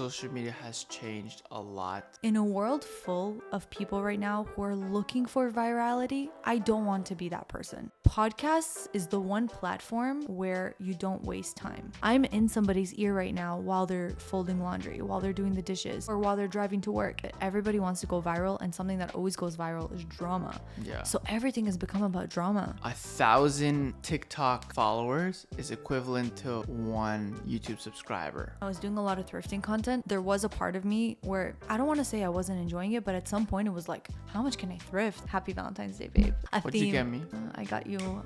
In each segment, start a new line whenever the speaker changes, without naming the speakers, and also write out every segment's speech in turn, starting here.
social media has changed a lot.
In a world full of people right now who are looking for virality, I don't want to be that person. Podcasts is the one platform where you don't waste time. I'm in somebody's ear right now while they're folding laundry, while they're doing the dishes, or while they're driving to work. Everybody wants to go viral, and something that always goes viral is drama.
Yeah.
So everything has become about drama.
1,000 TikTok followers is equivalent to 1 YouTube subscriber.
I was doing a lot of thrifting content. There was a part of me where I don't want to say I wasn't enjoying it, but at some point it was like, how much can I thrift? Happy Valentine's Day, babe.
What'd you get me?
I got you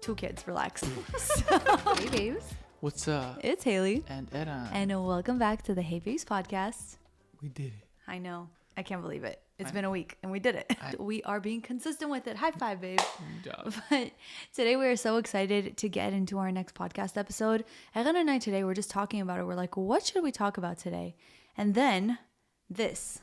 2 kids, relax. So, hey babes.
What's up?
It's Haley.
And Edna.
And welcome back to the Hey Babes podcast.
We did it.
I know. I can't believe it. It's been a week and we did it. We are being consistent with it. High five, babe. But today we are so excited to get into our next podcast episode. Erin and I today were just talking about it. We're like, what should we talk about today? And then this.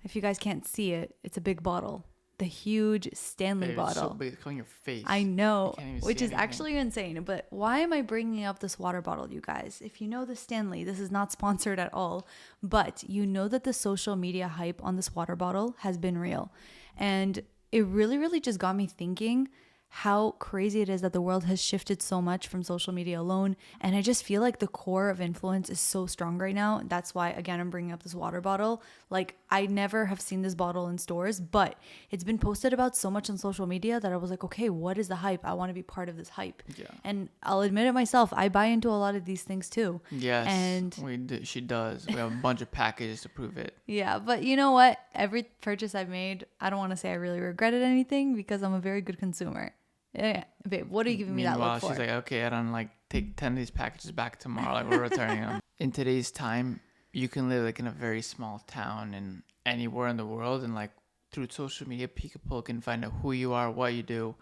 If you guys can't see it, it's a big bottle. The huge Stanley bottle.
It's so big, it's on your face.
I know, which is
anything.
actually insane. But why am I bringing up this water bottle, you guys? If you know the Stanley, this is not sponsored at all. But you know that the social media hype on this water bottle has been real. And it really just got me thinking how crazy it is that the world has shifted so much from social media alone. And I just feel like the core of influence is so strong right now. That's why, again, I'm bringing up this water bottle. Like, I never have seen this bottle in stores, but it's been posted about so much on social media that I was like, okay, what is the hype? I want to be part of this hype.
Yeah.
And I'll admit it myself, I buy into a lot of these things too.
Yes,
and
she does. We have a bunch of packages to prove it.
Yeah, but you know what? Every purchase I've made, I don't want to say I really regretted anything because I'm a very good consumer. Yeah, babe, what are you giving me that look for?
She's like, okay, I don't take 10 of these packages back tomorrow. Like, we're returning them. In today's time, you can live like in a very small town and anywhere in the world, and like through social media, people can find out who you are, what you do,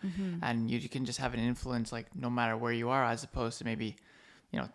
and you can just have an influence like no matter where you are, as opposed to maybe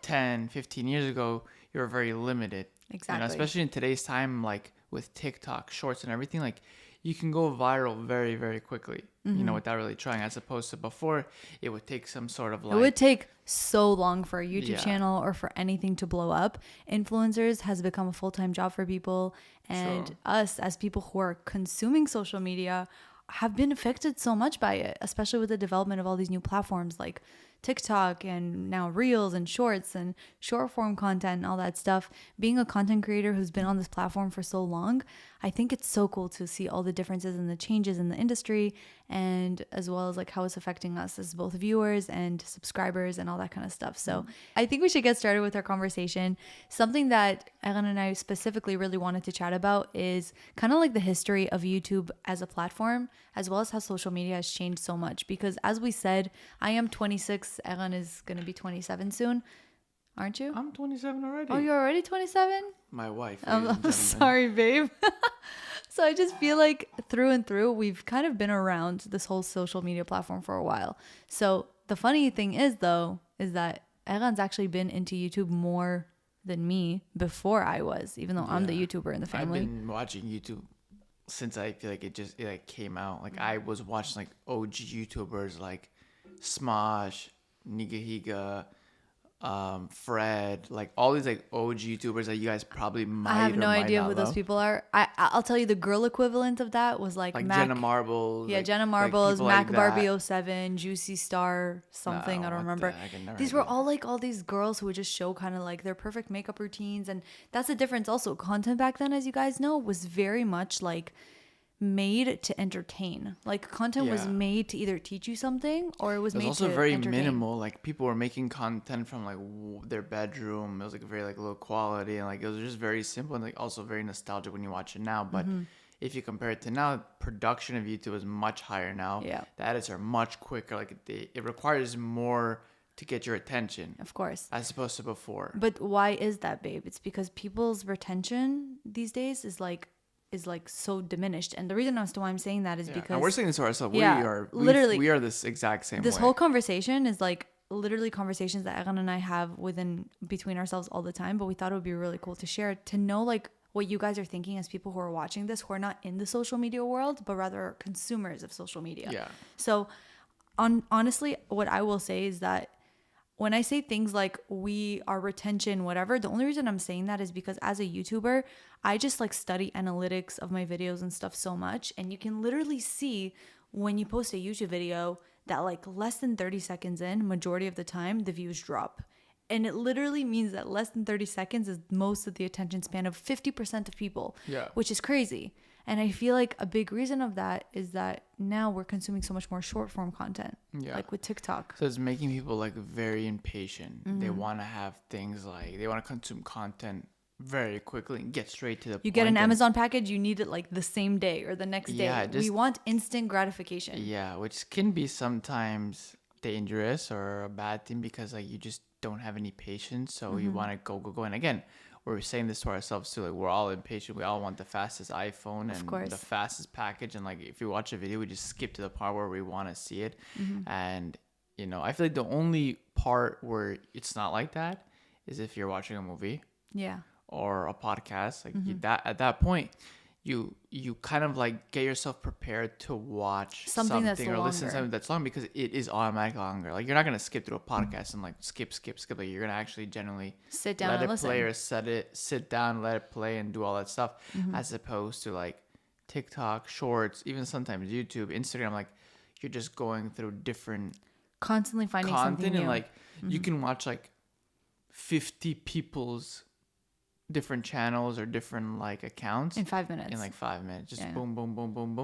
10, 15 years ago, you were very limited.
Exactly.
Especially in today's time, like with TikTok, shorts and everything, like you can go viral very, very quickly, without really trying, as opposed to before, it would take some sort of like...
It would take so long for a YouTube channel or for anything to blow up. Influencers has become a full-time job for people, and us as people who are consuming social media have been affected so much by it, especially with the development of all these new platforms like TikTok and now Reels and Shorts and short form content and all that stuff. Being a content creator who's been on this platform for so long, I think it's so cool to see all the differences and the changes in the industry, and as well as like how it's affecting us as both viewers and subscribers and all that kind of stuff. So I think we should get started with our conversation. Something that Erin and I specifically really wanted to chat about is kind of like the history of YouTube as a platform, as well as how social media has changed so much. Because as we said, I am 26. Erin is going to be 27 soon. Aren't you?
I'm 27 already.
Oh, you're already 27?
My wife.
I'm sorry, babe. So I just feel like through and through, we've kind of been around this whole social media platform for a while. So the funny thing is, though, is that Erin's actually been into YouTube more than me before I was, even though I'm the YouTuber in the family.
I've been watching YouTube since I feel like it came out. Like I was watching like OG YouTubers like Smosh, Nigahiga, Fred, like all these like OG YouTubers that you guys probably might.
I have no idea who
know.
those people are. I'll tell you the girl equivalent of that was like Mac,
Jenna Marbles.
Yeah,
like,
Jenna Marbles,
like
Mac Barbie 07, Juicy Star something, I don't remember. These were all like all these girls who would just show kind of like their perfect makeup routines, and that's the difference. Also, content back then, as you guys know, was very much like made to entertain. Like content was made to either teach you something or it was made to entertain.
It was also very minimal. Like people were making content from like their bedroom. It was like very like low quality, and like it was just very simple and like also very nostalgic when you watch it now. But if you compare it to now, production of YouTube is much higher now.
Yeah,
the edits are much quicker. Like it requires more to get your attention,
of course,
as opposed to before.
But why is that, babe? It's because people's retention these days is like so diminished, and the reason as to why I'm saying that is because,
and we're saying this to ourselves. We are this exact same.
This whole conversation is like literally conversations that Erin and I have between ourselves all the time. But we thought it would be really cool to share, to know like what you guys are thinking as people who are watching this, who are not in the social media world, but rather consumers of social media.
Yeah.
So, honestly, what I will say is that when I say things like our retention, whatever, the only reason I'm saying that is because as a YouTuber, I just like study analytics of my videos and stuff so much. And you can literally see when you post a YouTube video that like less than 30 seconds in, majority of the time, the views drop. And it literally means that less than 30 seconds is most of the attention span of 50% of people, which is crazy. And I feel like a big reason of that is that now we're consuming so much more short form content, like with TikTok.
So it's making people like very impatient. They want to have things like, they want to consume content very quickly and get straight to the point.
You get an Amazon package, you need it like the same day or the next day. We want instant gratification.
Yeah, which can be sometimes dangerous or a bad thing because like you just don't have any patience, so you want to go. And again, we're saying this to ourselves too, like we're all impatient. We all want the fastest iPhone and the fastest package, and like if we watch a video, we just skip to the part where we want to see it. And you know, I feel like the only part where it's not like that is if you're watching a movie or a podcast, like that at that point you kind of like get yourself prepared to watch something or listen to something that's long, because it is automatically longer. Like you're not gonna skip through a podcast and like skip. Like you're gonna actually generally
sit down
let
and
it
listen.
play, or sit down, let it play, and do all that stuff, as opposed to like TikTok, Shorts, even sometimes YouTube, Instagram. Like you're just going through different
constantly finding something new.
And like you can watch like 50 people's different channels or different like accounts
in 5 minutes.
In like 5 minutes, just boom,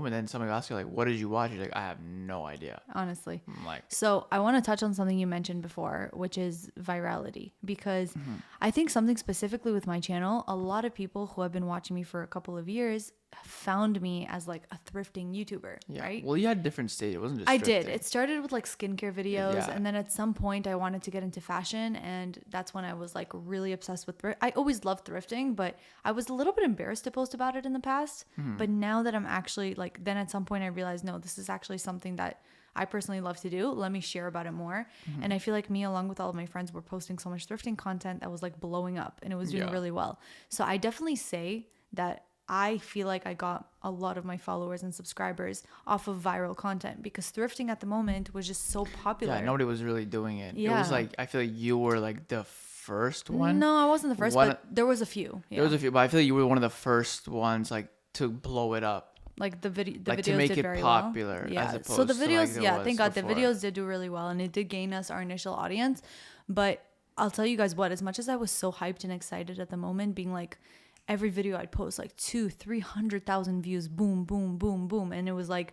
and then somebody asks you like, "What did you watch?" You're like, "I have no idea."
Honestly,
like,
so I want to touch on something you mentioned before, which is virality, because I think something specifically with my channel, a lot of people who have been watching me for a couple of years found me as like a thrifting YouTuber, right?
Well, you had different stages. It wasn't just
I
thrifting.
did. It started with like skincare videos, and then at some point I wanted to get into fashion, and that's when I was like really obsessed with thrift. I always loved thrifting, but I was a little bit embarrassed to post about it in the past. But now that I'm actually like, then at some point I realized, no, this is actually something that I personally love to do. Let me share about it more. And I feel like me, along with all of my friends, were posting so much thrifting content that was like blowing up, and it was doing really well. So I definitely say that I feel like I got a lot of my followers and subscribers off of viral content, because thrifting at the moment was just so popular.
Yeah, nobody was really doing it. Yeah. It was like, I feel like you were like the first one.
No, I wasn't the first, but there was a few.
There was a few, but I feel like you were one of the first ones like to blow it up.
Like the videos
to make
did
it
very
popular.
Well. Yeah.
As opposed
so the videos,
to like
thank God,
before.
the videos did do really well, and it did gain us our initial audience. But I'll tell you guys what, as much as I was so hyped and excited at the moment, being like, every video I'd post like 200,000-300,000 views, boom, boom, boom, boom. And it was like,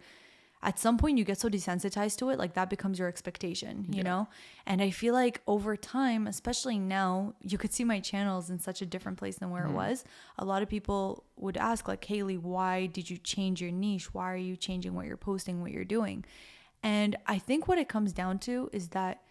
at some point you get so desensitized to it, like that becomes your expectation, you know? And I feel like over time, especially now, you could see my channels in such a different place than where it was. A lot of people would ask like, Haley, why did you change your niche? Why are you changing what you're posting, what you're doing? And I think what it comes down to is that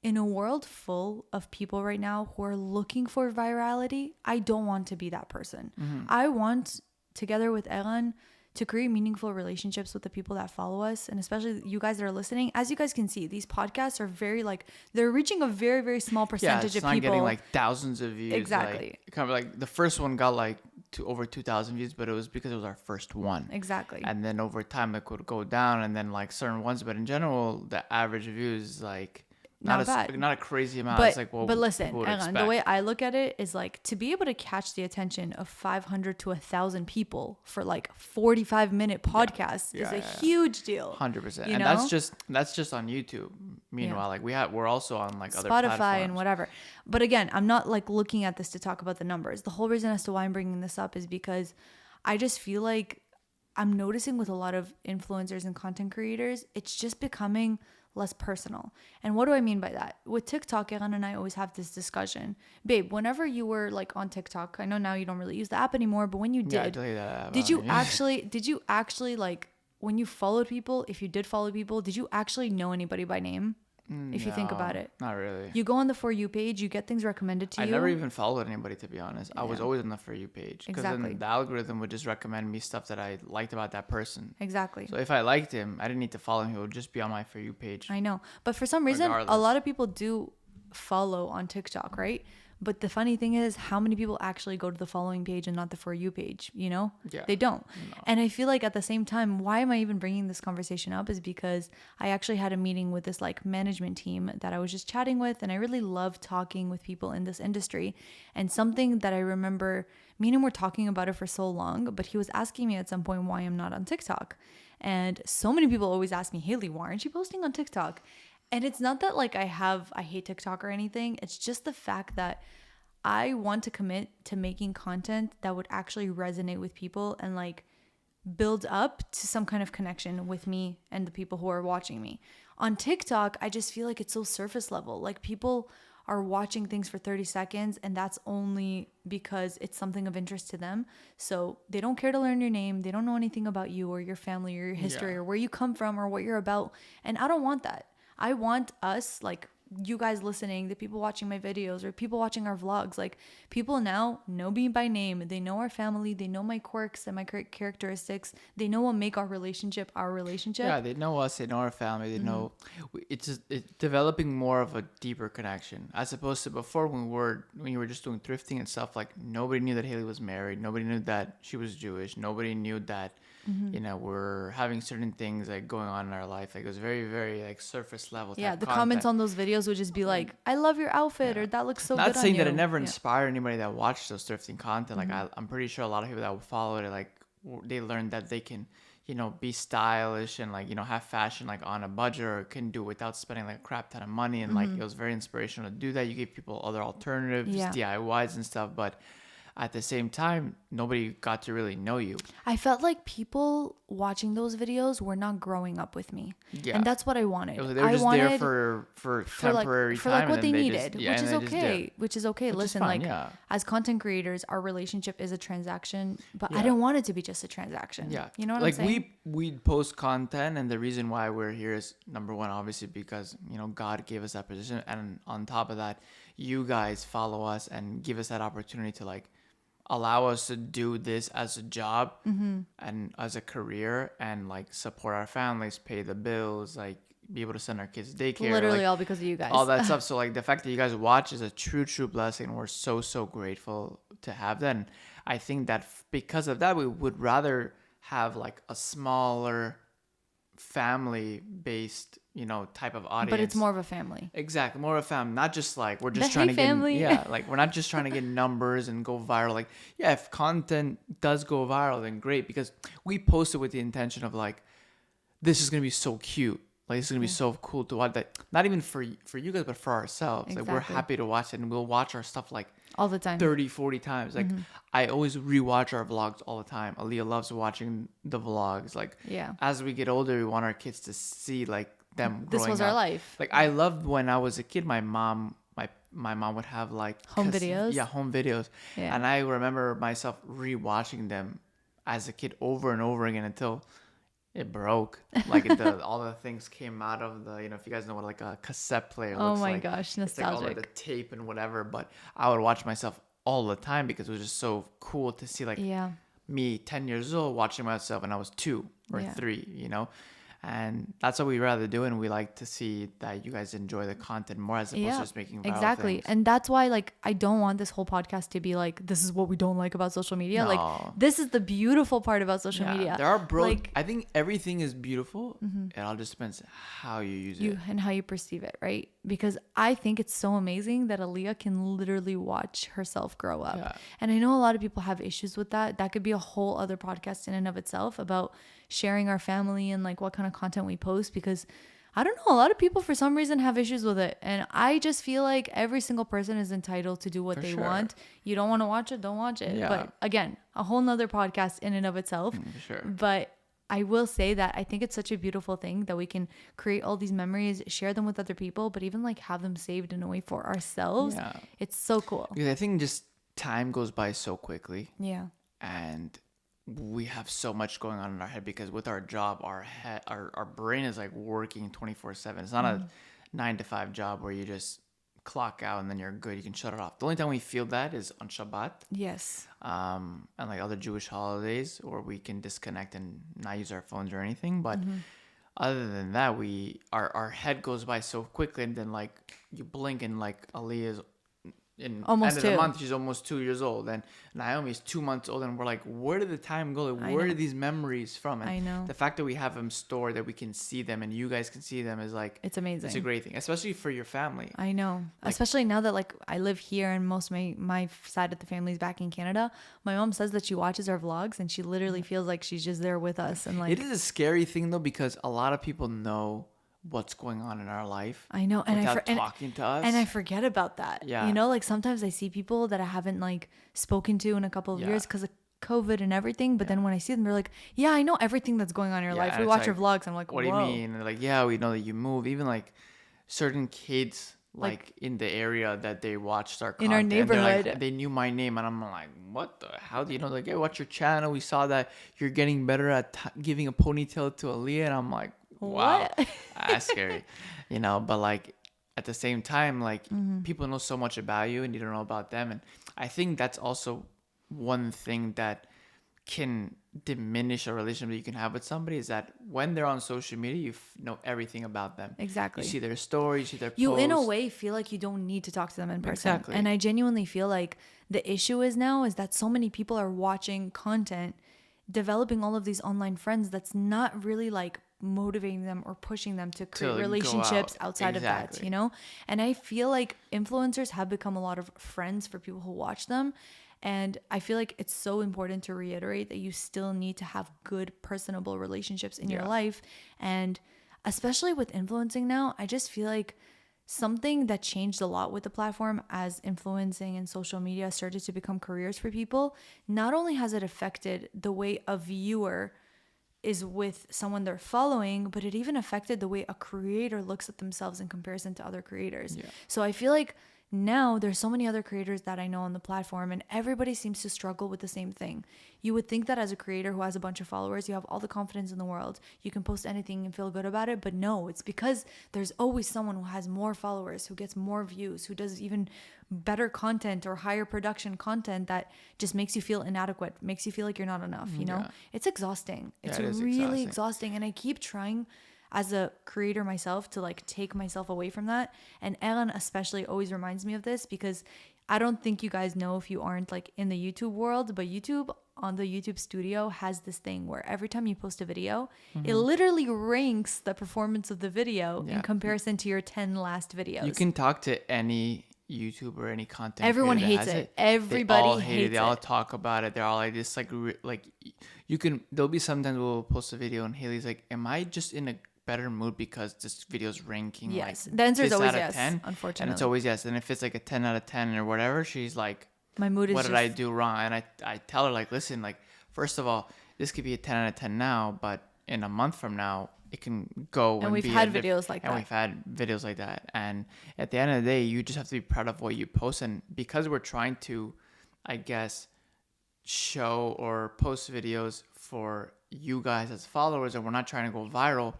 in a world full of people right now who are looking for virality, I don't want to be that person. I want, together with Eran, to create meaningful relationships with the people that follow us, and especially you guys that are listening. As you guys can see, these podcasts are very like, they're reaching a very, very small percentage of people. Yeah, it's not
getting like thousands of views.
Exactly.
Like, kind of like the first one got like over 2,000 views, but it was because it was our first one.
Exactly.
And then over time it could go down, and then like certain ones, but in general, the average views is like not a crazy amount.
But,
it's like, well,
but listen, the way I look at it is like, to be able to catch the attention of 500 to 1,000 people for like 45-minute podcasts is a huge deal.
100%.
And
that's just on YouTube. Meanwhile, like we're also on like other
Spotify
platforms
and whatever. But again, I'm not like looking at this to talk about the numbers. The whole reason as to why I'm bringing this up is because I just feel like I'm noticing with a lot of influencers and content creators, it's just becoming less personal. And what do I mean by that? With TikTok, Eran and I always have this discussion. Babe, whenever you were like on TikTok, I know now you don't really use the app anymore, but when you did, did you actually like, when you followed people, if you did follow people, did you actually know anybody by name? If you think about it.
Not really.
You go on the For You page, you get things recommended to you.
I never even followed anybody, to be honest. I was always on the For You page. Because then the algorithm would just recommend me stuff that I liked about that person.
Exactly.
So if I liked him, I didn't need to follow him. He would just be on my For You page.
I know. But for some reason, a lot of people do follow on TikTok, right? But the funny thing is, how many people actually go to the following page and not the For You page, you know?
Yeah.
They don't.
No.
And I feel like at the same time, why am I even bringing this conversation up is because I actually had a meeting with this like management team that I was just chatting with, and I really love talking with people in this industry. And something that I remember, me and him were talking about it for so long, but he was asking me at some point why I'm not on TikTok. And so many people always ask me, Haley, why aren't you posting on TikTok? And it's not that like I hate TikTok or anything. It's just the fact that I want to commit to making content that would actually resonate with people and like build up to some kind of connection with me and the people who are watching me. On TikTok, I just feel like it's so surface level. Like people are watching things for 30 seconds and that's only because it's something of interest to them. So they don't care to learn your name. They don't know anything about you or your family or your history or where you come from or what you're about. And I don't want that. I want us, like you guys listening, the people watching my videos or people watching our vlogs, like people now know me by name. They know our family. They know my quirks and my characteristics. They know what make our relationship our relationship.
Yeah, they know us. They know our family. They know it's just developing more of a deeper connection as opposed to before when you were just doing thrifting and stuff. Like nobody knew that Haley was married. Nobody knew that she was Jewish. Nobody knew that you know we're having certain things like going on in our life. Like it was very very like surface level.
Yeah, the
content.
comments on those videos would just be like, "I love your outfit," or "That looks so good on you."
Not saying that it never inspired anybody that watched those thrifting content. Like I'm pretty sure a lot of people that followed it, like they learned that they can, you know, be stylish and like, you know, have fashion like on a budget or can do without spending like a crap ton of money. And like it was very inspirational to do that. You give people other alternatives, DIYs and stuff, but at the same time, nobody got to really know you.
I felt like people watching those videos were not growing up with me. Yeah. And that's what I wanted.
They were just there for temporary
for
time.
Like what they needed,
which
is okay. Which is okay. Listen,
fine,
like as content creators, our relationship is a transaction, but I
Yeah.
don't want it to be just a transaction.
Yeah.
You know what
like
I'm saying?
we post content, and the reason why we're here is number one, obviously because, you know, God gave us that position. And on top of that, you guys follow us and give us that opportunity to like allow us to do this as a job and as a career and like support our families, pay the bills, like be able to send our kids to daycare.
Literally
like,
all because of you guys.
all that stuff. So like the fact that you guys watch is a true blessing. We're so grateful to have that. And I think that because of that, we would rather have like a smaller family based, you know, type of audience.
But it's more of a family.
Exactly, more of a family. Not just like we're just
The
trying
hey
to
family.
get like we're not just trying to get numbers and go viral. Like yeah, if content does go viral, then great, because we post it with the intention of like this is gonna be so cute. Like this is gonna be so cool to watch. That not even for you guys, but for ourselves.
Exactly.
Like we're happy to watch it, and we'll watch our stuff like
all the time,
30, 40 times. Like I always rewatch our vlogs all the time. Aaliyah loves watching the vlogs. Like as we get older, we want our kids to see like them.
This was our life.
Like I loved when I was a kid. My mom would have like
home videos.
Yeah, home videos. Yeah. And I remember myself rewatching them as a kid over and over again until it broke. Like all the things came out of the, you know, if you guys know what like a cassette player looks like.
Oh my gosh, nostalgic.
It's like all of the tape and whatever. But I would watch myself all the time because it was just so cool to see like me 10 years old watching myself when I was 2 or 3, you know. And that's what we rather do, and we like to see that you guys enjoy the content more as opposed to just making viral things.
And that's why like I don't want this whole podcast to be like this is what we don't like about social media.
No.
Like this is the beautiful part about social media.
There are like, I think everything is beautiful. It all just depends how you use it
and how you perceive it, right? Because I think it's so amazing that Aaliyah can literally watch herself grow up. Yeah. And I know a lot of people have issues with that. That could be a whole other podcast in and of itself about sharing our family and like what kind of content we post, because I don't know, a lot of people for some reason have issues with it, and I just feel like every single person is entitled to do what they want. You don't want to watch it, don't watch it. But again, a whole nother podcast in and of itself. But I will say that I think it's such a beautiful thing that we can create all these memories, share them with other people, but even like have them saved in a way for ourselves. It's so cool.
Because I think just time goes by so quickly.
Yeah.
And we have so much going on in our head because with our job, our brain is like working 24/7. It's not a 9-to-5 job where you just clock out and then you're good. You can shut it off. The only time we feel that is on Shabbat.
Yes.
And like other Jewish holidays, or we can disconnect and not use our phones or anything. But other than that, our head goes by so quickly, and then like you blink and like Aaliyah's in
almost
end of the month, she's almost 2 years old, and Naomi's 2 months old, and we're like, where did the time go? Like, where are these memories from? And
I know.
the fact that we have them stored, that we can see them, and you guys can see them, is like,
it's amazing.
It's a great thing, especially for your family.
I know, especially now that like I live here and most of my side of the family's back in Canada. My mom says that she watches our vlogs and she literally feels like she's just there with us. And like,
it is a scary thing though, because a lot of people know what's going on in our life.
I know, and
talking to us,
and I forget about that.
Yeah,
you know, like sometimes I see people that I haven't like spoken to in a couple of years because of COVID and everything. But then when I see them, they're like, "Yeah, I know everything that's going on in your life. We watch your vlogs." I'm like,
"What do you mean?" And they're like, "Yeah, we know that you move." Even like certain kids, like in the area that they watched our content,
in our neighborhood,
like, they knew my name, and I'm like, "What the? How do you know?" Like, "Yeah, watch your channel. We saw that you're getting better at giving a ponytail to Aaliyah," and I'm like, wow, that's scary, you know. But like at the same time, like people know so much about you and you don't know about them. And I think that's also one thing that can diminish a relationship that you can have with somebody, is that when they're on social media, you know everything about them.
Exactly.
You see their stories, you see their posts.
You in a way feel like you don't need to talk to them in person.
Exactly.
And I genuinely feel like the issue is now is that so many people are watching content, developing all of these online friends that's not really like motivating them or pushing them to create relationships outside of that, you know? And I feel like influencers have become a lot of friends for people who watch them. And I feel like it's so important to reiterate that you still need to have good, personable relationships in your life. And especially with influencing now, I just feel like something that changed a lot with the platform as influencing and social media started to become careers for people. Not only has it affected the way a viewer is with someone they're following, but it even affected the way a creator looks at themselves in comparison to other creators. So I feel like now there's so many other creators that I know on the platform, and everybody seems to struggle with the same thing. You would think that as a creator who has a bunch of followers, you have all the confidence in the world, you can post anything and feel good about it. But no, it's because there's always someone who has more followers, who gets more views, who does even better content or higher production content that just makes you feel inadequate, makes you feel like you're not enough, you know? It's exhausting. It's really exhausting. And I keep trying as a creator myself to like take myself away from that. And Ellen especially always reminds me of this, because I don't think you guys know if you aren't like in the YouTube world, but YouTube on the YouTube studio has this thing where every time you post a video, it literally ranks the performance of the video in comparison to your 10 last videos.
You can talk to any YouTuber, any content.
Everyone hates it. Everybody
all
hates it.
They all talk about it. They're all like this, like you can. There'll be sometimes we'll post a video and Haley's like, "Am I just in a better mood because this video's ranking?"
Yes,
like
the answer is always yes.
10?
Unfortunately,
and it's always yes. And if it's like a 10 out of 10 or whatever, she's like,
"My mood is."
What did I do wrong? And I tell her like, listen, like first of all, this could be a 10 out of 10 now, but in a month from now, it can go.
And we've had videos like that.
And we've had videos like that. And at the end of the day, you just have to be proud of what you post. And because we're trying to, I guess, show or post videos for you guys as followers, and we're not trying to go viral,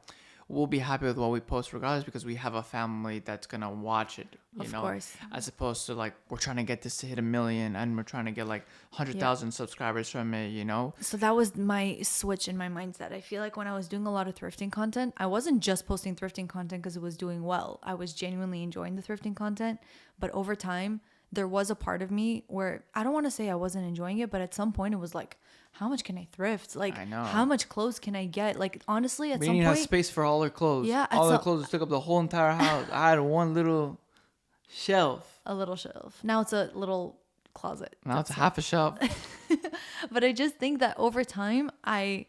we'll be happy with what we post regardless, because we have a family that's gonna watch it, you know,
course.
As opposed to like we're trying to get this to hit 1 million and we're trying to get like 100,000 subscribers from it, you know.
So that was my switch in my mindset. I feel like when I was doing a lot of thrifting content, I wasn't just posting thrifting content because it was doing well. I was genuinely enjoying the thrifting content, but over time there was a part of me where I don't want to say I wasn't enjoying it, but at some point it was like, how much can I thrift? Like,
I know.
How much clothes can I get? Like, honestly, at
we
some
didn't
point,
have space for all our clothes.
Yeah,
all our clothes took up the whole entire house. I had one little shelf.
A little shelf. Now it's a little closet.
Now it's half a shelf.
But I just think that over time, I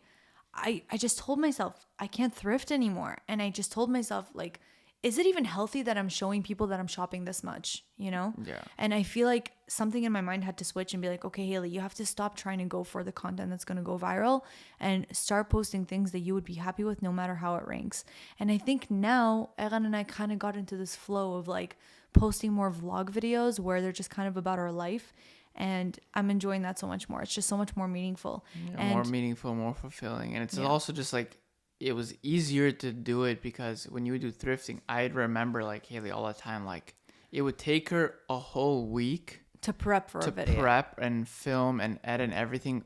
just told myself I can't thrift anymore, and I just told myself like, is it even healthy that I'm showing people that I'm shopping this much, you know?
Yeah.
And I feel like something in my mind had to switch and be like, okay, Haley, you have to stop trying to go for the content that's going to go viral and start posting things that you would be happy with no matter how it ranks. And I think now Eran and I kind of got into this flow of like posting more vlog videos where they're just kind of about our life. And I'm enjoying that so much more. It's just so much more meaningful.
Yeah, more meaningful, more fulfilling. And it's also just like, it was easier to do it because when you would do thrifting, I'd remember like Haley all the time, like it would take her a whole week
to prep for a
to
video.
prep and film and edit and everything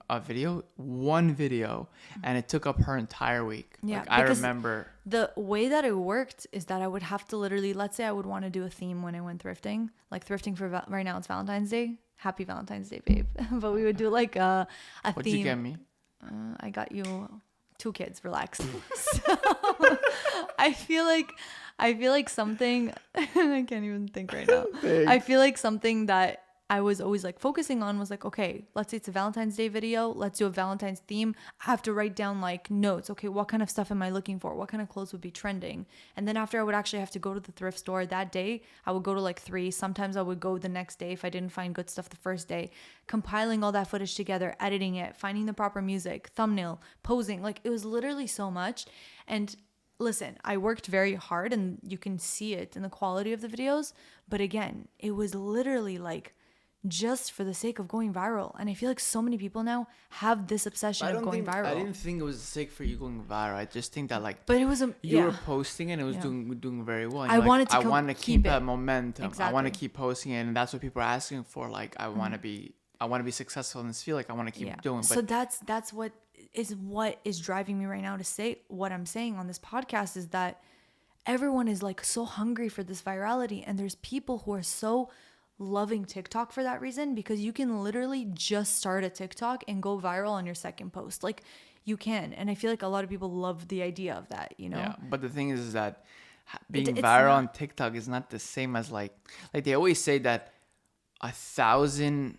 one video, and it took up her entire week.
Yeah,
like, I remember
the way that it worked is that I would have to literally, let's say I would want to do a theme when I went thrifting, like thrifting for right now it's Valentine's Day. Happy Valentine's Day, babe. But we would do like a
what'd
theme.
you get me?
I got you 2 kids. Relax. So I feel like something. I can't even think right now. I feel like something that I was always like focusing on was like, okay, let's say it's a Valentine's Day video. Let's do a Valentine's theme. I have to write down like notes. Okay, what kind of stuff am I looking for? What kind of clothes would be trending? And then after I would actually have to go to the thrift store that day, I would go to like 3. Sometimes I would go the next day if I didn't find good stuff the first day, compiling all that footage together, editing it, finding the proper music, thumbnail, posing. Like it was literally so much. And listen, I worked very hard and you can see it in the quality of the videos. But again, it was literally like just for the sake of going viral. And I feel like so many people now have this obsession of going viral.
I didn't think it was the sake for you going viral. I just think that like,
but it was
you were posting and it was doing very well. And
I
like,
wanted to
I want to keep that momentum.
Exactly.
I want to keep posting it, and that's what people are asking for. Like, I want to be successful in this field. Like, I want to keep doing. But
so that's what is driving me right now to say what I'm saying on this podcast is that everyone is like so hungry for this virality, and there's people who are so loving TikTok for that reason, because you can literally just start a TikTok and go viral on your second post. Like you can. And I feel like a lot of people love the idea of that, you know?
Yeah. But the thing is that being viral on TikTok is not the same as like they always say that 1,000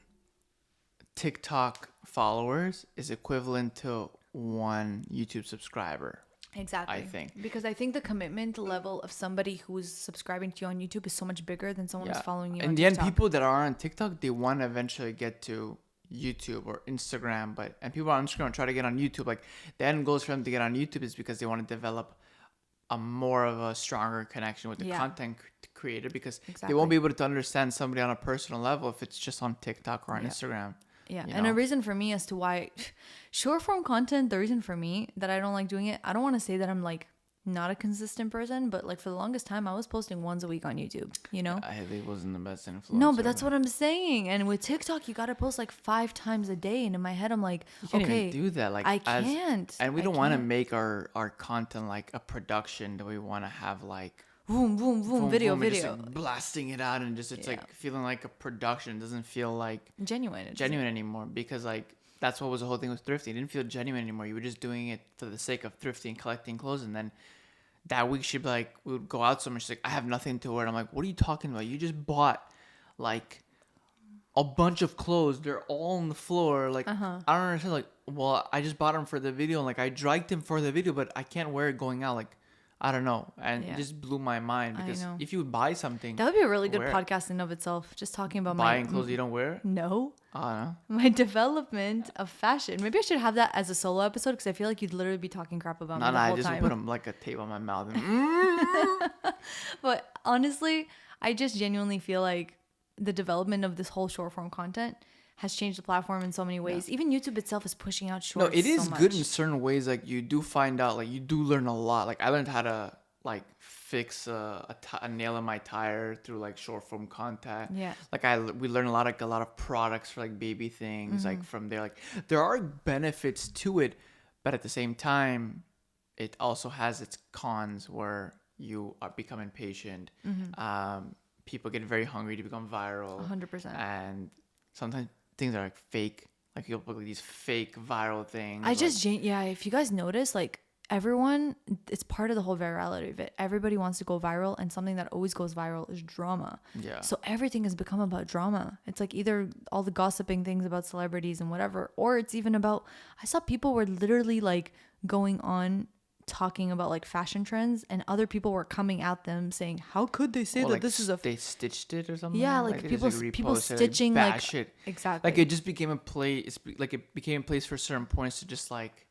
TikTok followers is equivalent to 1 YouTube subscriber.
Exactly.
I think.
Because I think the commitment level of somebody who's subscribing to you on YouTube is so much bigger than someone who's following you on TikTok.
In the end, people that are on TikTok, they want to eventually get to YouTube or Instagram. And people on Instagram try to get on YouTube. Like, the end goals for them to get on YouTube is because they want to develop a more of a stronger connection with the content creator, because they won't be able to understand somebody on a personal level if it's just on TikTok or on Instagram.
Yeah. And a reason for me as to why short form content, the reason for me that I don't like doing it, I don't want to say that I'm like not a consistent person, but like for the longest time I was posting once a week on YouTube, you know?
I wasn't the best influencer.
No, but that's what I'm saying. And with TikTok, you got to post like 5 times a day. And in my head, I'm like,
you can't even do that. Like,
I can't.
And we don't want to make our content like a production that we want to have like
boom, boom, boom, video.
Just, like, blasting it out, and just it's like feeling like a production. It doesn't feel like
genuine
anymore, because like that's what was the whole thing with thrifting. It didn't feel genuine anymore. You were just doing it for the sake of thrifting, collecting clothes, and then that week she'd be like, we would go out somewhere. She's like, I have nothing to wear. And I'm like, what are you talking about? You just bought like a bunch of clothes. They're all on the floor. Like, I don't understand. Like, well, I just bought them for the video, and like I dragged them for the video, but I can't wear it going out. Like, I don't know. And it just blew my mind, because if you would buy something,
that would be a really good podcast in of itself. Just talking about
buying clothes you don't wear.
No.
I don't know.
My development of fashion. Maybe I should have that as a solo episode, because I feel like you'd literally be talking crap about me the whole time.
I just put like a tape on my mouth.
But honestly, I just genuinely feel like the development of this whole short form content has changed the platform in so many ways. Even YouTube itself is pushing out shorts.
No, it is good in certain ways. Like, you do find out, like, you do learn a lot. Like, I learned how to like fix a nail in my tire through like short form content.
Yeah.
Like we learned a lot of products for like baby things, like from there. Like, there are benefits to it, but at the same time, it also has its cons where you are become impatient. People get very hungry to become viral.
100%.
And sometimes things are like fake. Like, you'll put like these fake viral things.
If you guys notice, like, everyone, it's part of the whole virality of it. Everybody wants to go viral, and something that always goes viral is drama.
Yeah.
So everything has become about drama. It's like either all the gossiping things about celebrities and whatever, or it's even about, I saw people were literally like going on talking about like fashion trends, and other people were coming at them saying, how could they say that
like
this is
they stitched it or something?
Yeah, like people stitching, like, bash it. Exactly.
Like, it just became a place. Like, it became a place for certain points to just like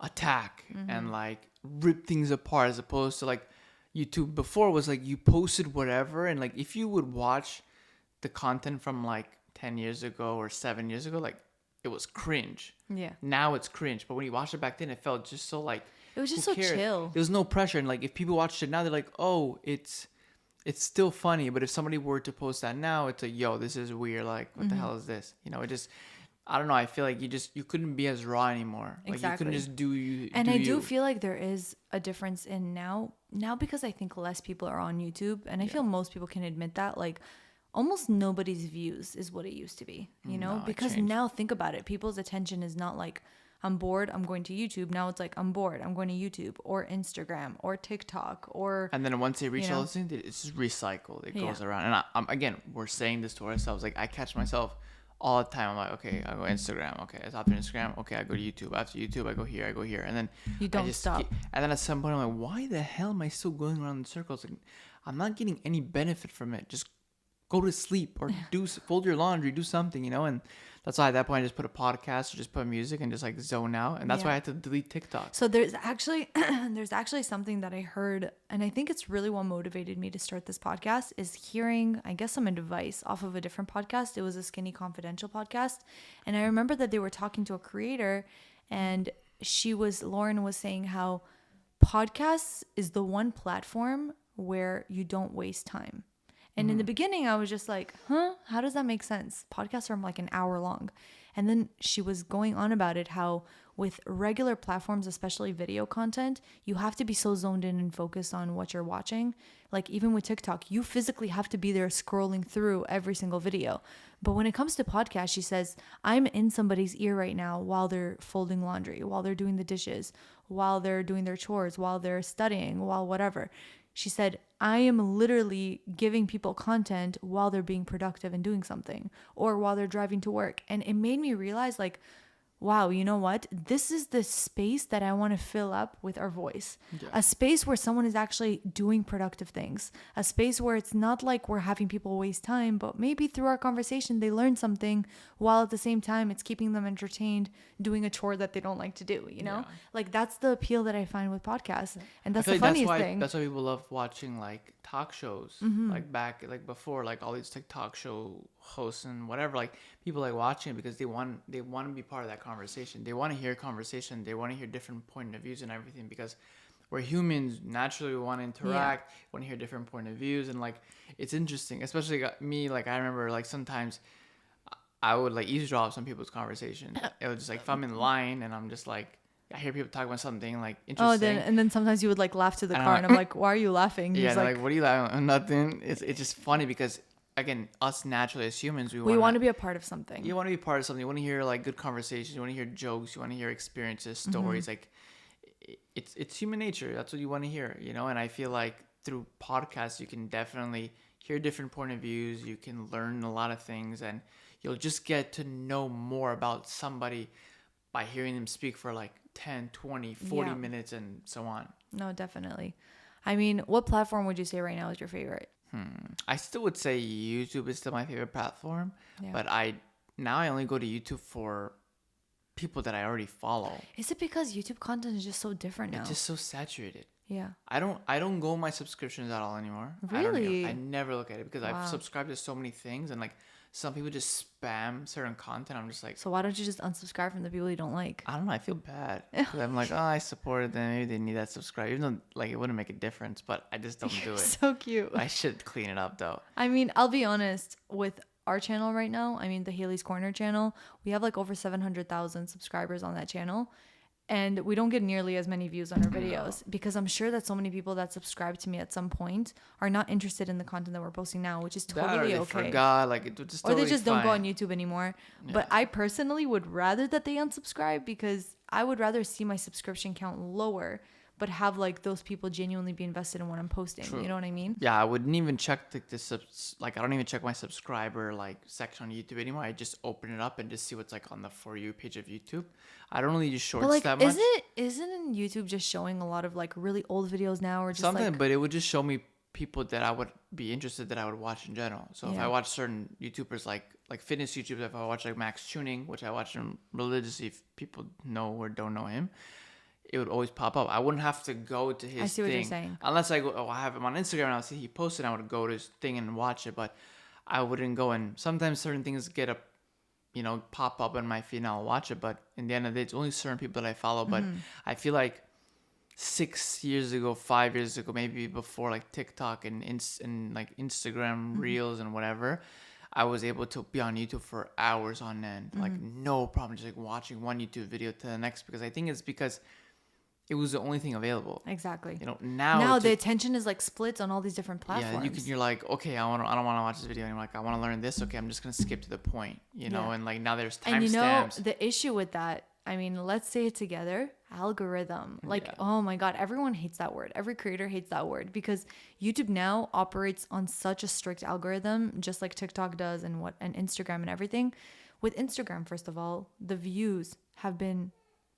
attack and like rip things apart, as opposed to like YouTube before was like you posted whatever, and like if you would watch the content from like 10 years ago or 7 years ago, like it was cringe.
Yeah.
Now it's cringe, but when you watched it back then, it felt just so like,
it was just so chill.
There was no pressure, and like if people watched it now, they're like, oh, it's it's still funny, but if somebody were to post that now, it's like, yo, this is weird. Like, what the hell is this? You know, it just, I don't know. I feel like you couldn't be as raw anymore. Like you couldn't just do you.
And I do feel like there is a difference in now because I think less people are on YouTube, and I feel most people can admit that. Like almost nobody's views is what it used to be, you know, because now think about it. People's attention is not like, I'm bored, I'm going to YouTube. Now it's like, I'm bored, I'm going to YouTube or Instagram or TikTok or...
And then once they reach all those things, it's just recycled. It goes around. And I'm again, we're saying this to ourselves. Like, I catch myself all the time. I'm like, okay, I go Instagram. Okay, after Instagram, okay, I go to YouTube. After YouTube, I go here. And then
you don't stop.
And then at some point, I'm like, why the hell am I still going around in circles? Like, I'm not getting any benefit from it. Just go to sleep or fold your laundry, do something, you know? And that's why at that point I just put a podcast or just put music and just like zone out. And that's why I had to delete TikTok.
So there's actually something that I heard, and I think it's really what motivated me to start this podcast, is hearing, I guess, some advice off of a different podcast. It was a Skinny Confidential podcast. And I remember that they were talking to a creator, and Lauren was saying how podcasts is the one platform where you don't waste time. And in the beginning, I was just like, how does that make sense? Podcasts are like an hour long. And then she was going on about it, how with regular platforms, especially video content, you have to be so zoned in and focused on what you're watching. Like even with TikTok, you physically have to be there scrolling through every single video. But when it comes to podcasts, she says, I'm in somebody's ear right now while they're folding laundry, while they're doing the dishes, while they're doing their chores, while they're studying, while whatever. She said, I am literally giving people content while they're being productive and doing something, or while they're driving to work. And it made me realize, like, wow, you know what? This is the space that I want to fill up with our voice. Yeah. A space where someone is actually doing productive things. A space where it's not like we're having people waste time, but maybe through our conversation, they learn something while at the same time it's keeping them entertained doing a chore that they don't like to do, you know? Yeah. Like that's the appeal that I find with podcasts. And that's the funniest thing.
That's why people love watching like talk shows, like before, like all these TikTok show hosts and whatever, like people like watching it because they want to be part of that conversation. They want to hear conversation. They want to hear different point of views and everything, because we're humans, naturally we want to interact, want to hear different point of views. And like it's interesting, especially me. Like I remember like sometimes I would like eavesdrop some people's conversation. It was just like if I'm in line and I'm just like, I hear people talk about something like interesting.
And then sometimes you would like laugh to the car, and I'm like, why are you laughing?
Yeah, like, what are you laughing? Nothing. It's just funny because again, us naturally as humans, we
want to be a part of something.
You want to be part of something. You want to hear like good conversations. You want to hear jokes. You want to hear experiences, stories. Like it's human nature. That's what you want to hear, you know. And I feel like through podcasts, you can definitely hear different point of views. You can learn a lot of things, and you'll just get to know more about somebody by hearing them speak for like 10, 20, 40 minutes and so on.
No, definitely. I mean, what platform would you say right now is your favorite?
I still would say YouTube is still my favorite platform, but I only go to YouTube for people that I already follow.
Is it because YouTube content is just so different now?
It's just so saturated.
Yeah.
I don't go my subscriptions at all anymore.
Really?
I never look at it because I've subscribed to so many things, and like some people just spam certain content. I'm just like,
so why don't you just unsubscribe from the people you don't like?
I don't know. I feel bad. I'm like, oh, I supported them. Maybe they need that subscribe. Even though like it wouldn't make a difference, but I just don't do it.
So cute.
I should clean it up though.
I mean, I'll be honest with our channel right now. I mean, the Haley's Corner channel. We have like over 700,000 subscribers on that channel. And we don't get nearly as many views on our videos because I'm sure that so many people that subscribe to me at some point are not interested in the content that we're posting now, which is totally okay.
Forgot, like it just totally
or they just
fine.
Don't go on YouTube anymore. Yeah. But I personally would rather that they unsubscribe because I would rather see my subscription count lower, but have like those people genuinely be invested in what I'm posting. True. You know what I mean?
Yeah, I wouldn't even check I don't even check my subscriber like section on YouTube anymore. I just open it up and just see what's like on the For You page of YouTube. I don't really use shorts that much.
Isn't YouTube just showing a lot of like really old videos now, or just
something?
Like...
But it would just show me people that I would be interested, that I would watch in general. So if I watch certain YouTubers like fitness YouTubers, if I watch like Max Tuning, which I watch him religiously, if people know or don't know him, it would always pop up. I wouldn't have to go to his thing. I see what you're saying. Unless I go, I have him on Instagram and I'll see he posted, I would go to his thing and watch it, but I wouldn't go. And sometimes certain things get pop up in my feed and I'll watch it. But in the end of the day, it's only certain people that I follow. But I feel like 6 years ago, 5 years ago, maybe before like TikTok and like Instagram Reels and whatever, I was able to be on YouTube for hours on end, like no problem, just like watching one YouTube video to the next, because I think it's because it was the only thing available.
Exactly.
You know, now
now the attention is like split on all these different platforms.
Yeah, you're like, okay, I don't want to watch this video anymore. Like, I want to learn this. Okay, I'm just gonna skip to the point, you know. And like now there's timestamps.
And you know the issue with that. I mean, let's say it together. Algorithm. Like, oh my God, everyone hates that word. Every creator hates that word, because YouTube now operates on such a strict algorithm, just like TikTok does and Instagram and everything. With Instagram, first of all, the views have been.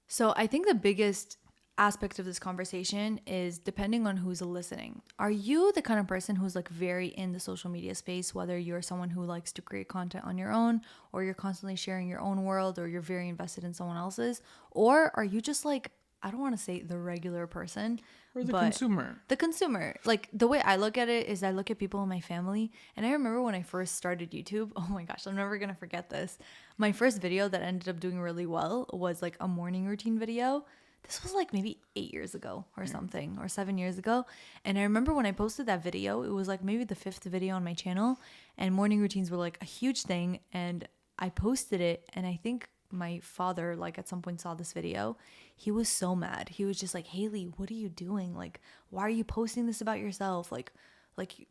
So I think the biggest aspect of this conversation is depending on who's listening. Are you the kind of person who's like very in the social media space, whether you're someone who likes to create content on your own, or you're constantly sharing your own world, or you're very invested in someone else's, or are you just like, I don't want to say the regular person,
or the consumer?
The consumer. Like, the way I look at it is I look at people in my family, and I remember when I first started YouTube, oh my gosh, I'm never gonna forget this. My first video that ended up doing really well was like a morning routine video. This was like maybe 8 years ago or something, or 7 years ago. And I remember when I posted that video, it was like maybe the 5th video on my channel, and morning routines were like a huge thing. And I posted it, and I think my father, like, at some point saw this video. He was so mad. He was just like, Haley, what are you doing? Like, why are you posting this about yourself? Like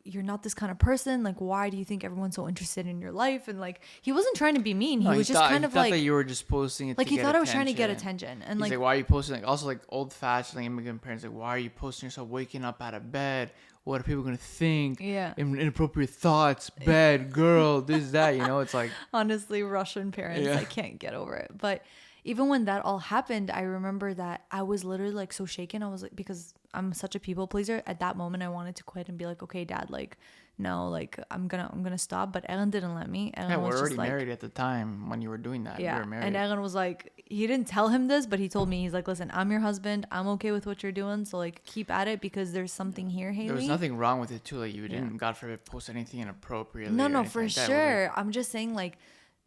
you're not this kind of person. Like, why do you think everyone's so interested in your life? And like, he wasn't trying to be mean. He was just kind of like,
that you were just posting it.
Like, he thought
I
was trying to get attention. And
like, why are you posting? Like, also like old fashioned like immigrant parents. Like, why are you posting yourself waking up out of bed? What are people gonna think?
Yeah.
Inappropriate thoughts. Bed, girl, this, that. You know, it's like,
honestly, Russian parents. I can't get over it. But even when that all happened, I remember that I was literally like so shaken. I was like, because I'm such a people pleaser. At that moment, I wanted to quit and be like, okay, Dad, like, no, like, I'm gonna stop. But Ellen didn't let me. Ellen
we're
was
already
like,
married at the time when you were doing that.
Yeah,
we were married.
And Ellen was like, he didn't tell him this, but he told me, he's like, listen, I'm your husband. I'm okay with what you're doing. So like, keep at it, because there's something here, Haley.
There was nothing wrong with it too. Like, you didn't, God forbid, post anything inappropriately.
No, for
like
sure. I'm just saying, like,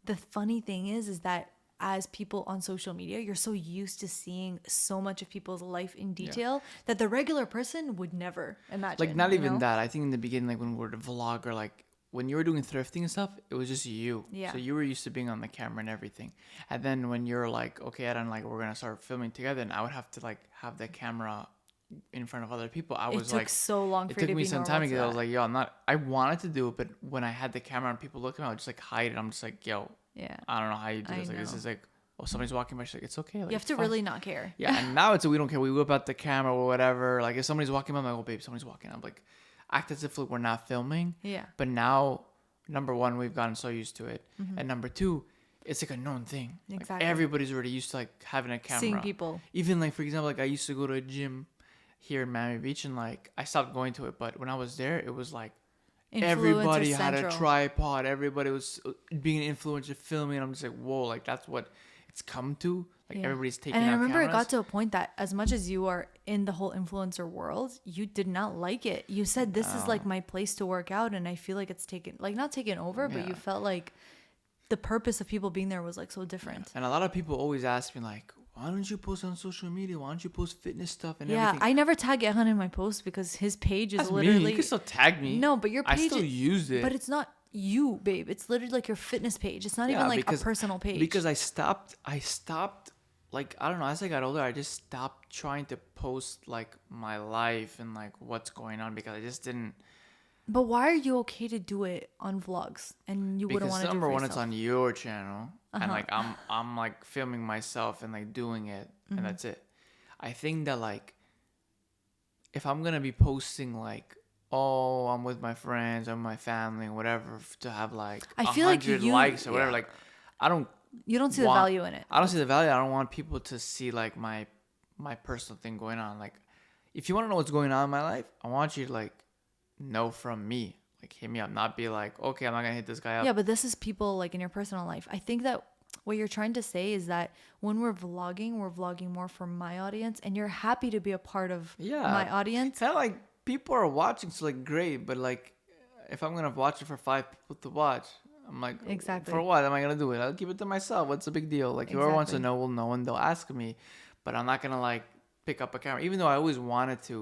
the funny thing is that as people on social media, you're so used to seeing so much of people's life in detail that the regular person would never imagine.
Like, not even that. I think in the beginning, like when we were the vlogger, like when you were doing thrifting and stuff, it was just you.
Yeah.
So you were used to being on the camera and everything. And then when you're like, okay, I don't like, we're gonna start filming together, and I would have to like have the camera in front of other people. I was like,
it took so long for
it took me some time to get. I was like, yo, I wanted to do it, but when I had the camera and people looking, I would just like hide it. I'm just like, yo, I don't know how you do this. Like, this is like, oh, somebody's walking by. She's like, it's okay. Like,
you have to really not care.
Yeah, and now it's we don't care. We whip out the camera or whatever. Like, if somebody's walking by, I'm like, oh, babe, somebody's walking. I'm like, act as if like, we're not filming.
Yeah.
But now, number one, we've gotten so used to it, and number two, it's like a known thing.
Exactly.
Like, everybody's already used to like having a camera.
Seeing people.
Even like, for example, like I used to go to a gym here in Miami Beach, and like I stopped going to it. But when I was there, it was like everybody had a tripod. Everybody was being an influencer filming. And I'm just like, whoa, like that's what it's come to. Like everybody's taking out cameras.
And I remember it got to a point that as much as you are in the whole influencer world, you did not like it. You said, this is like my place to work out. And I feel like it's taken, like not taken over, but you felt like the purpose of people being there was like so different.
And a lot of people always ask me like, why don't you post on social media? Why don't you post fitness stuff and everything?
I never tag Ehan in my post because his page is literally...
Me. You can still tag me.
No, but your page...
I still use it.
But it's not you, babe. It's literally like your fitness page. It's not even like a personal page.
Because I stopped, like, I don't know, as I got older, I just stopped trying to post like my life and like what's going on, because I just didn't...
But why are you okay to do it on vlogs and you wouldn't want to do it for
number one,
yourself?
It's on your channel, and like I'm like filming myself and like doing it, and that's it. I think that like if I'm gonna be posting like, oh, I'm with my friends or my family or whatever, to have like 100 likes or whatever, like
you don't see the value in it.
I don't see the value. I don't want people to see like my personal thing going on. Like, if you want to know what's going on in my life, I want you to like know from me. Like, hit me up, not be like, okay, I'm not gonna hit this guy up.
Yeah, but this is people like in your personal life. I think that what you're trying to say is that when we're vlogging more for my audience, and you're happy to be a part of my audience.
Kind of like people are watching, so like great, but like if I'm gonna watch it for 5 people to watch, I'm like,
exactly,
for what am I gonna do it? I'll keep it to myself. What's the big deal? Like, whoever wants to know will know, and they'll ask me, but I'm not gonna like pick up a camera, even though I always wanted to.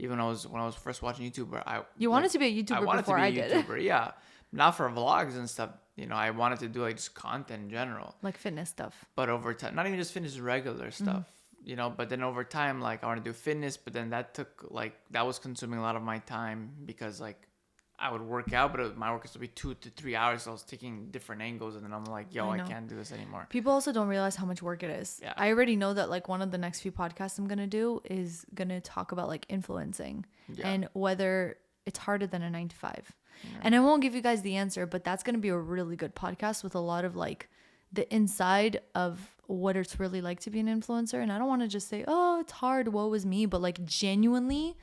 Even when I was first watching YouTube,
you wanted to be a YouTuber before I did.
YouTuber, yeah, not for vlogs and stuff. You know, I wanted to do like just content in general,
like fitness stuff.
But over time, not even just fitness, regular stuff. You know, but then over time, like I want to do fitness, but then that was consuming a lot of my time because like I would work out, but my workouts would be 2 to 3 hours. So I was taking different angles, and then I'm like, yo, I can't do this anymore.
People also don't realize how much work it is. Yeah. I already know that like one of the next few podcasts I'm going to do is going to talk about like influencing and whether it's harder than a 9 to 5. Yeah. And I won't give you guys the answer, but that's going to be a really good podcast with a lot of like the inside of what it's really like to be an influencer. And I don't want to just say, oh, it's hard, woe is me, but like genuinely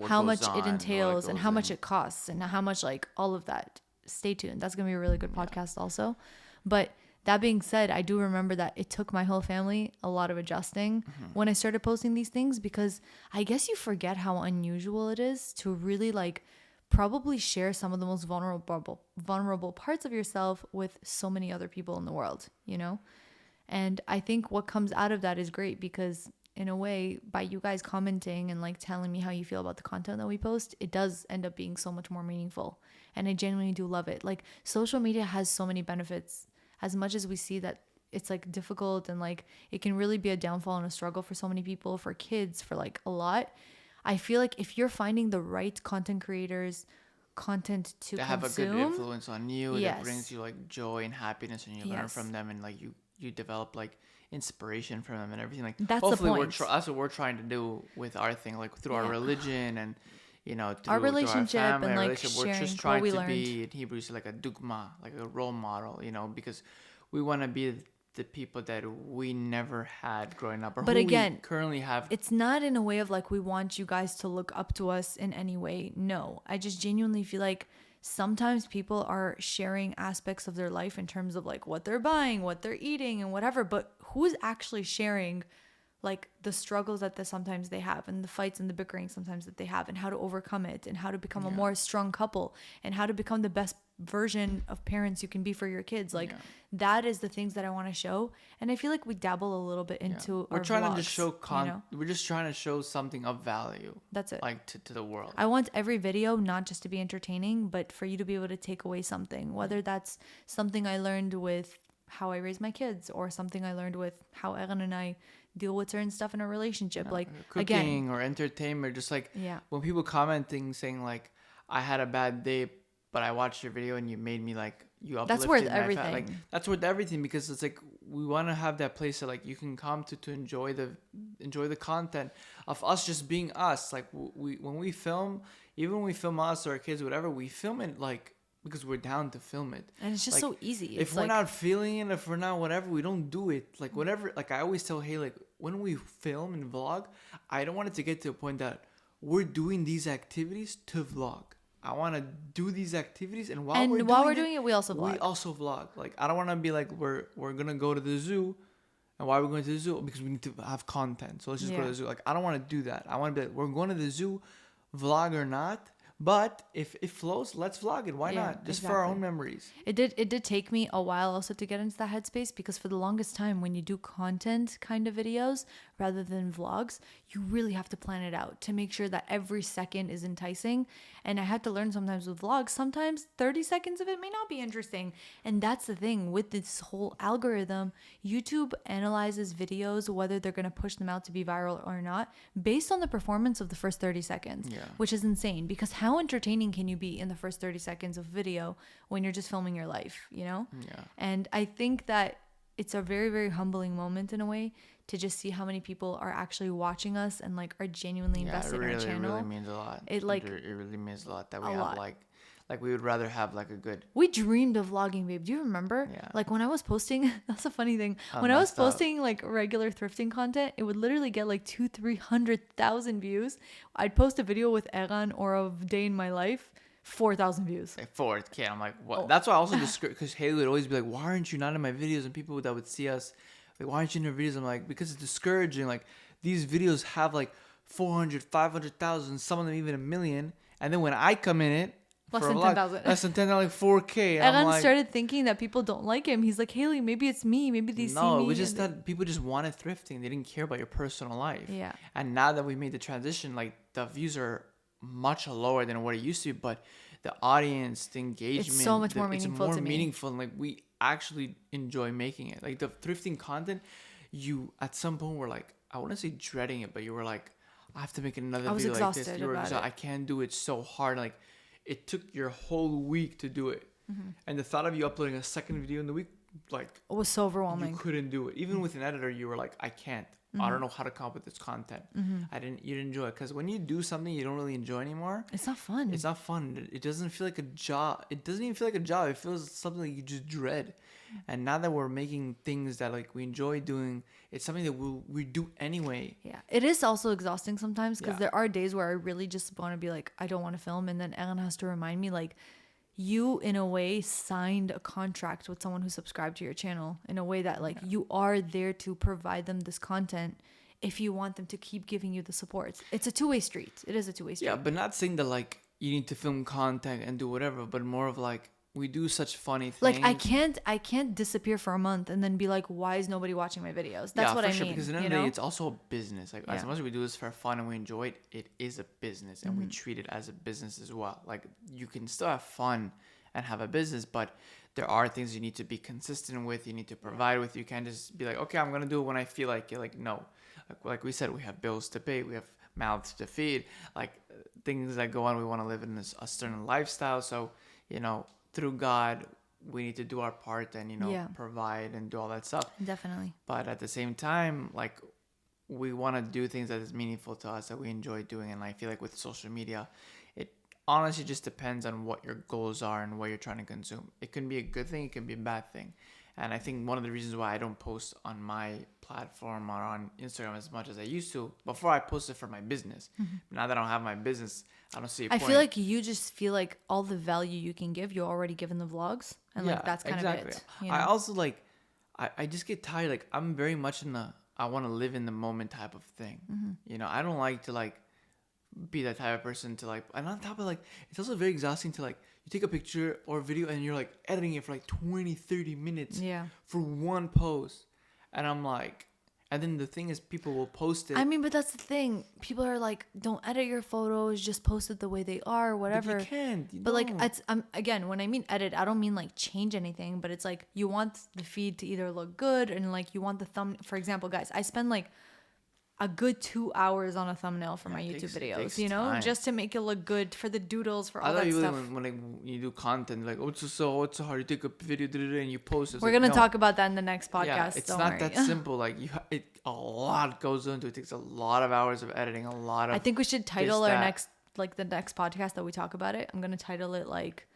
how much it entails and how much it costs and how much like all of that. Stay tuned. That's going to be a really good podcast also. But that being said, I do remember that it took my whole family a lot of adjusting when I started posting these things, because I guess you forget how unusual it is to really like probably share some of the most vulnerable parts of yourself with so many other people in the world, you know? And I think what comes out of that is great, because in a way, by you guys commenting and like telling me how you feel about the content that we post, it does end up being so much more meaningful. And I genuinely do love it. Like social media has so many benefits, as much as we see that it's like difficult and like it can really be a downfall and a struggle for so many people, for kids, for like a lot. I feel like if you're finding the right content creators, content to consume,
have a good influence on you, that brings you like joy and happiness, and you learn from them, and like you develop like inspiration from them and everything. Like
that's
hopefully
the point.
That's what we're trying to do with our thing, like through our religion and
our relationship and like
relationship. We're just trying to be, in Hebrew, like a dugma, like a role model, because we want to be the people that we never had growing up, or but who again, we currently have.
It's not in a way of like we want you guys to look up to us in any way. No, I just genuinely feel like sometimes people are sharing aspects of their life in terms of like what they're buying, what they're eating, and whatever. But who's actually sharing like the struggles that sometimes they have, and the fights and the bickering sometimes that they have, and how to overcome it, and how to become a more strong couple, and how to become the best version of parents you can be for your kids. Like that is the things that I want to show. And I feel like we dabble a little bit into
we're
our
trying
vlogs,
to just show we're just trying to show something of value.
That's it.
Like to the world.
I want every video not just to be entertaining, but for you to be able to take away something, whether that's something I learned with how I raise my kids, or something I learned with how Erin and I deal with certain stuff in a relationship, like
cooking
again,
or entertainment. Just like when people commenting saying like, I had a bad day, but I watched your video and you made me like, you uplifted.
That's worth everything.
Like that's worth everything, because it's like we want to have that place that like you can come to enjoy the content of us just being us. Like when we film, even when we film us or our kids, whatever, we film it like because we're down to film it.
And it's just so easy.
If we're not feeling it, if we're not whatever, we don't do it. Like whatever, like I always tell, hey, like when we film and vlog, I don't want it to get to a point that we're doing these activities to vlog. I want to do these activities, and while we're doing it, we also vlog. Like I don't want to be like we're gonna go to the zoo, and why are we going to the zoo? Because we need to have content. So let's just go to the zoo. Like I don't want to do that. I want to be like, we're going to the zoo, vlog or not. But if it flows, let's vlog it. Why not? Just for our own memories.
It did take me a while also to get into that headspace, because for the longest time, when you do content kind of videos rather than vlogs, you really have to plan it out to make sure that every second is enticing. And I had to learn sometimes with vlogs, sometimes 30 seconds of it may not be interesting. And that's the thing with this whole algorithm. YouTube analyzes videos, whether they're going to push them out to be viral or not, based on the performance of the first 30 seconds, which is insane, because how entertaining can you be in the first 30 seconds of video when you're just filming your life, And I think that it's a very, very humbling moment in a way to just see how many people are actually watching us and like are genuinely invested in our channel.
It really means a lot. It really means a lot that we have like we would rather have like a good.
We dreamed of vlogging, babe. Do you remember? Yeah. Like when I was posting, that's a funny thing. When I was posting like regular thrifting content, it would literally get like 200,000-300,000 views. I'd post a video with Eran or a day in my life, 4,000 views.
Like 4K. I'm like, what? Oh. That's why I also discourage, because Haley would always be like, why aren't you not in my videos? And people that would see us, like, why aren't you in your videos? I'm like, because it's discouraging. Like these videos have like 400, 500,000, some of them even 1 million. And then when I come in it,
Less than 10,000.
Less than 10,000, like 4K. And
Eran
I'm like,
started thinking that people don't like him. He's like, Haley, maybe it's me. Maybe they see me.
no, it was just that people just wanted thrifting. They didn't care about your personal life.
Yeah.
And now that we made the transition, like the views are much lower than what it used to be, but the audience, the engagement,
it's so much more meaningful
it's more
to me.
meaningful, and like we actually enjoy making it. Like the thrifting content, you at some point were like, I wouldn't say dreading it, but you were like, I have to make another video like this. You were I can't do it, so hard. Like it took your whole week to do it. And the thought of you uploading a second video in the week, like,
it was so overwhelming.
You couldn't do it. Even with an editor, you were like, I can't. I don't know how to come up with this content. You didn't enjoy it, because when you do something you don't really enjoy anymore,
it's not fun.
It's not fun. It doesn't feel like a job. It doesn't even feel like a job. It feels something that you just dread. And now that we're making things that like we enjoy doing, it's something that we do anyway.
Yeah, it is also exhausting sometimes, because there are days where I really just want to be like, I don't want to film, and then Ellen has to remind me, like, you in a way signed a contract with someone who subscribed to your channel, in a way that like you are there to provide them this content if you want them to keep giving you the support. It's a two-way street. It is a two-way street.
Yeah, but not saying that like you need to film content and do whatever, but more of like, we do such funny things.
Like I can't disappear for a month and then be like, why is nobody watching my videos? That's what I mean.
Because at the end of the day, it's also a business. Like as much as we do this for fun and we enjoy it, it is a business, and we treat it as a business as well. Like you can still have fun and have a business, but there are things you need to be consistent with. You need to provide with. You can't just be like, okay, I'm gonna do it when I feel like it. Like no, like we said, we have bills to pay. We have mouths to feed. Like things that go on. We want to live in a certain lifestyle. So through God, we need to do our part and, provide and do all that stuff.
Definitely.
But at the same time, like, we want to do things that is meaningful to us, that we enjoy doing. And I feel like with social media, it honestly just depends on what your goals are and what you're trying to consume. It can be a good thing. It can be a bad thing. And I think one of the reasons why I don't post on my platform or on Instagram as much as I used to, before I posted for my business. Now that I don't have my business, I don't see a point.
I feel like you just feel like all the value you can give, you're already given the vlogs. And like that's kind of it.
I also like, I just get tired. Like I'm very much in I want to live in the moment type of thing. I don't like to like be that type of person to like, and on top of like, it's also very exhausting to like, you take a picture or video and you're like editing it for like 20-30 minutes for one post. And I'm like, and then the thing is, people will post it.
I mean, but that's the thing. People are like, don't edit your photos, just post it the way they are, whatever.
But you can't.
But like, it's again, when I mean edit, I don't mean like change anything, but it's like you want the feed to either look good, and like you want the thumb. For example, guys, I spend like a good 2 hours on a thumbnail for my YouTube videos,
time.
just to make it look good, for the doodles, for all that stuff.
When you do content, like, it's so hard. You take a video and you post it.
We're going to talk about that in the next podcast.
Yeah, it's not that simple. Like, a lot goes into it. It takes a lot of hours of editing, a lot of.
I think we should title our next podcast that we talk about it. I'm going to title it like,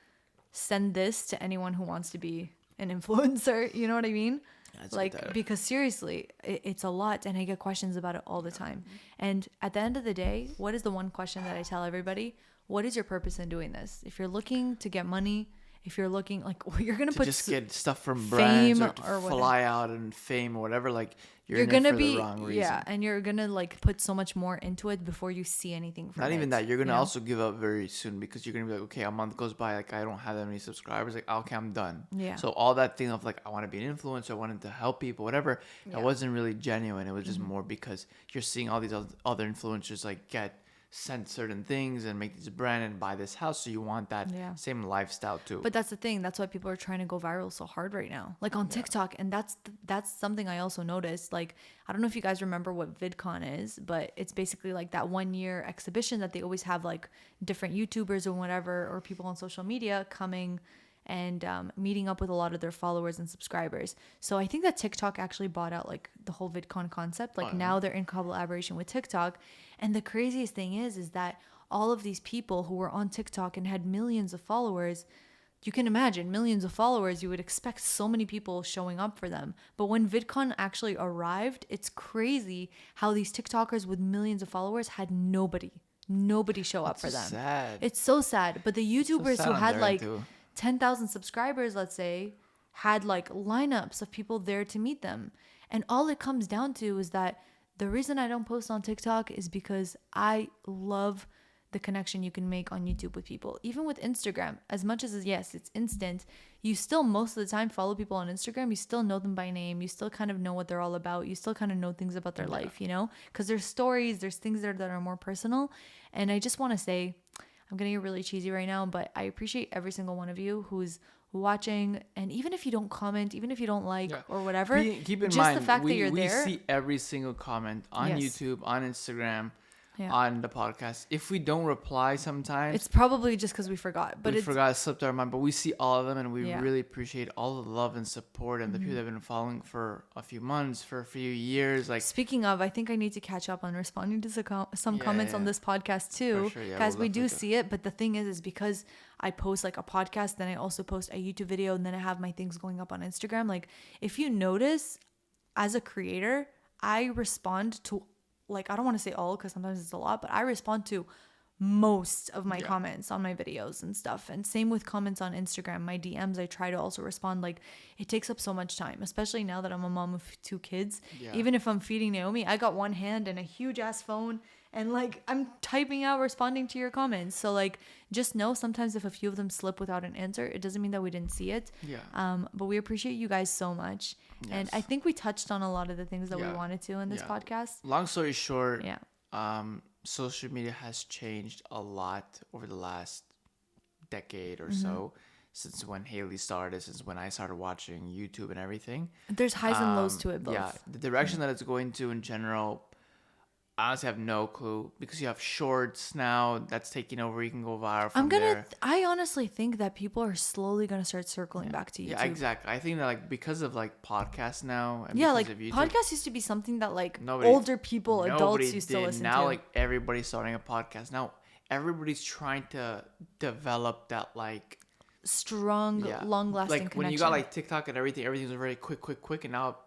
send this to anyone who wants to be an influencer. You know what I mean? Like, because seriously, it's a lot, and I get questions about it all the time. And at the end of the day, what is the one question that I tell everybody? What is your purpose in doing this? If you're looking to get money, if you're looking like you're gonna
just get stuff from brands or to fly out and fame or whatever, like you're gonna be the wrong reason.
Yeah, and you're gonna like put so much more into it before you see anything from it.
Not even that, you're gonna also give up very soon, because you're gonna be like, okay, a month goes by, like I don't have that many subscribers, like okay, I'm done.
Yeah.
So all that thing of like, I want to be an influencer, I wanted to help people, whatever, it wasn't really genuine. It was just more because you're seeing all these other influencers like get sent certain things and make this brand and buy this house, so you want that same lifestyle too.
But that's the thing, that's why people are trying to go viral so hard right now, like on TikTok. And that's something I also noticed. Like, I don't know if you guys remember what VidCon is, but it's basically like that 1 year exhibition that they always have like different YouTubers or whatever, or people on social media coming and meeting up with a lot of their followers and subscribers. So I think that TikTok actually bought out like the whole VidCon concept. Like now they're in collaboration with TikTok. And the craziest thing is that all of these people who were on TikTok and had millions of followers, you can imagine millions of followers, you would expect so many people showing up for them. But when VidCon actually arrived, it's crazy how these TikTokers with millions of followers had nobody show up for them.
Sad.
It's so sad. But the YouTubers who had like 10,000 subscribers, let's say, had like lineups of people there to meet them. And all it comes down to is that the reason I don't post on TikTok is because I love the connection you can make on YouTube with people. Even with Instagram, as much as, yes, it's instant, you still most of the time follow people on Instagram. You still know them by name. You still kind of know what they're all about. You still kind of know things about their life, you know, because there's stories, there's things there that are more personal. And I just want to say, I'm going to get really cheesy right now, but I appreciate every single one of you who's watching. And even if you don't comment, even if you don't like or whatever,
keep in
just
mind,
the fact that you're there.
We see every single comment on YouTube, on Instagram, on the podcast. If we don't reply sometimes,
it's probably just because we forgot. But
we forgot, it slipped our mind. But we see all of them, and we really appreciate all the love and support and the people that have been following for a few months, for a few years. Like,
speaking of, I think I need to catch up on responding to some comments on this podcast too.
For sure,
guys, we do see it, but the thing is because I post like a podcast, then I also post a YouTube video, and then I have my things going up on Instagram. Like, if you notice, as a creator, I respond to, like, I don't want to say all because sometimes it's a lot, but I respond to most of my comments on my videos and stuff. And same with comments on Instagram, my DMs, I try to also respond. Like, it takes up so much time, especially now that I'm a mom of 2 kids. Even if I'm feeding Naomi, I got one hand and a huge ass phone, and like I'm typing out, responding to your comments. So like, just know sometimes if a few of them slip without an answer, it doesn't mean that we didn't see it. But we appreciate you guys so much. And I think we touched on a lot of the things that we wanted to in this podcast.
Long story short, social media has changed a lot over the last decade or so, since when Haley started, since when I started watching YouTube and everything.
There's highs and lows to it both.
Yeah, the direction that it's going to in general, I honestly have no clue, because you have shorts now that's taking over. You can go viral from there.
I honestly think that people are slowly gonna start circling back to YouTube.
Yeah, exactly. I think that like because of like podcasts now, and
like
of YouTube,
podcasts used to be something that like older people, adults used to listen to.
Now like everybody's starting a podcast. Now everybody's trying to develop that like
strong, long-lasting
like
connection.
When you got like TikTok and everything's very quick, and now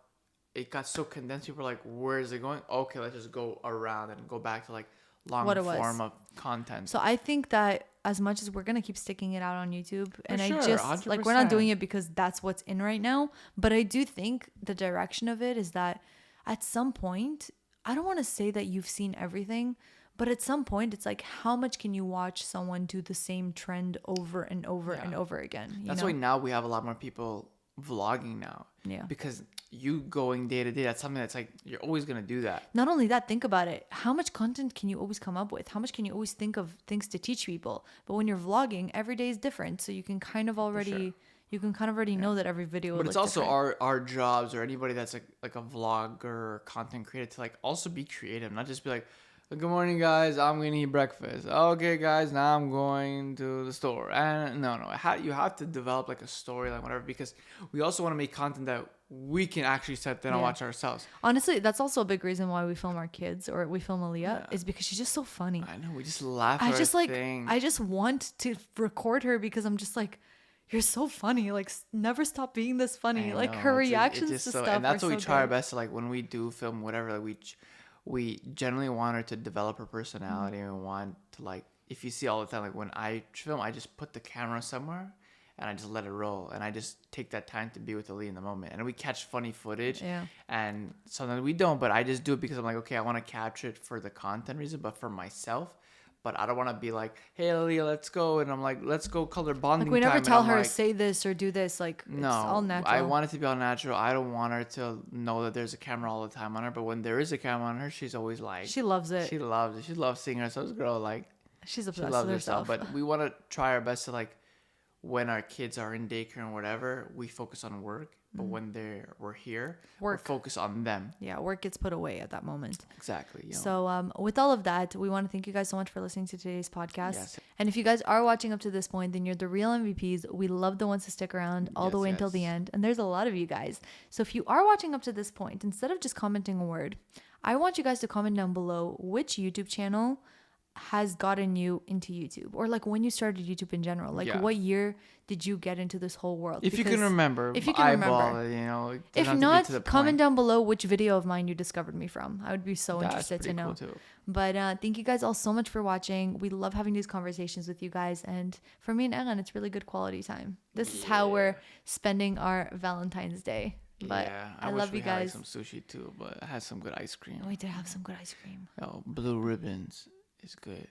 it got so condensed. People are like, where is it going? Okay, let's just go around and go back to like long form of content.
So I think that as much as we're going to keep sticking it out on YouTube, and
sure,
I just
100%.
like, we're not doing it because that's what's in right now, but I do think the direction of it is that at some point, I don't want to say that you've seen everything, but at some point it's like, how much can you watch someone do the same trend over and over and over again?
That's why now we have a lot more people vlogging now. Yeah. Because you going day to day, that's something that's like, you're always going to do that.
Not only that, think about it. How much content can you always come up with? How much can you always think of things to teach people? But when you're vlogging, every day is different. So you can kind of already, know that every video will look different.
But it's also our jobs, or anybody that's like a vlogger or content creator, to like also be creative, not just be like, good morning, guys, I'm going to eat breakfast. Okay, guys, now I'm going to the store. And no, you have to develop like a storyline, whatever, because we also want to make content that we can actually sit down and watch ourselves.
Honestly, that's also a big reason why we film our kids, or we film Aaliyah, is because she's just so funny.
I know, we just laugh at her thing.
I just want to record her because I'm just like, you're so funny. Like, never stop being this funny. Like, her reactions to stuff
and that's
are
what we
so
try our
good.
best to, like, when we do film, whatever, like, we generally want her to develop her personality, and we want to, like, if you see all the time, like when I film, I just put the camera somewhere and I just let it roll, and I just take that time to be with Ali in the moment. And we catch funny footage, and sometimes we don't, but I just do it because I'm like, okay, I want to capture it for the content reason, but for myself. But I don't want to be like, hey, Ali, let's go. And I'm like, let's go color bonding time.
Like, we never tell her,
like,
say this or do this. Like,
no,
it's all natural.
I want it to be all natural. I don't want her to know that there's a camera all the time on her. But when there is a camera on her, she's always like...
She loves it.
She loves it. She loves seeing herself grow. Like,
she's obsessed with herself.
But we want to try our best to, like, when our kids are in daycare and whatever, we focus on work. But when we're here, we're focused on them.
Yeah, work gets put away at that moment.
Exactly. You know.
So with all of that, we want to thank you guys so much for listening to today's podcast. Yes. And if you guys are watching up to this point, then you're the real MVPs. We love the ones to stick around all the way until the end. And there's a lot of you guys. So if you are watching up to this point, instead of just commenting a word, I want you guys to comment down below which YouTube channel has gotten you into YouTube, or like when you started YouTube in general, like what year did you get into this whole world?
If you can remember, if
not, comment down below which video of mine you discovered me from. I would be so interested to know. Cool too. But thank you guys all so much for watching. We love having these conversations with you guys, and for me and Eran, it's really good quality time. This is how we're spending our Valentine's Day. But I love you guys.
Had, like, some sushi too, but I had some good ice cream.
We did have some good ice cream.
Oh, Blue Ribbons is good.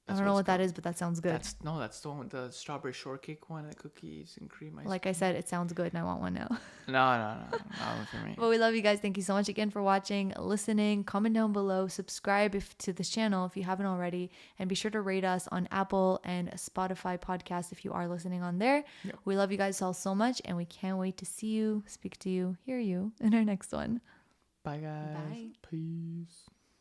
I don't know what that is, but that sounds good.
That's the one with the strawberry shortcake one and cookies and cream ice.
Like I said, it sounds good and I want one now.
No, not for me.
But we love you guys. Thank you so much again for watching, listening. Comment down below. Subscribe to this channel if you haven't already. And be sure to rate us on Apple and Spotify podcast if you are listening on there. Yep. We love you guys all so much. And we can't wait to see you, speak to you, hear you in our next one.
Bye, guys.
Bye.
Peace.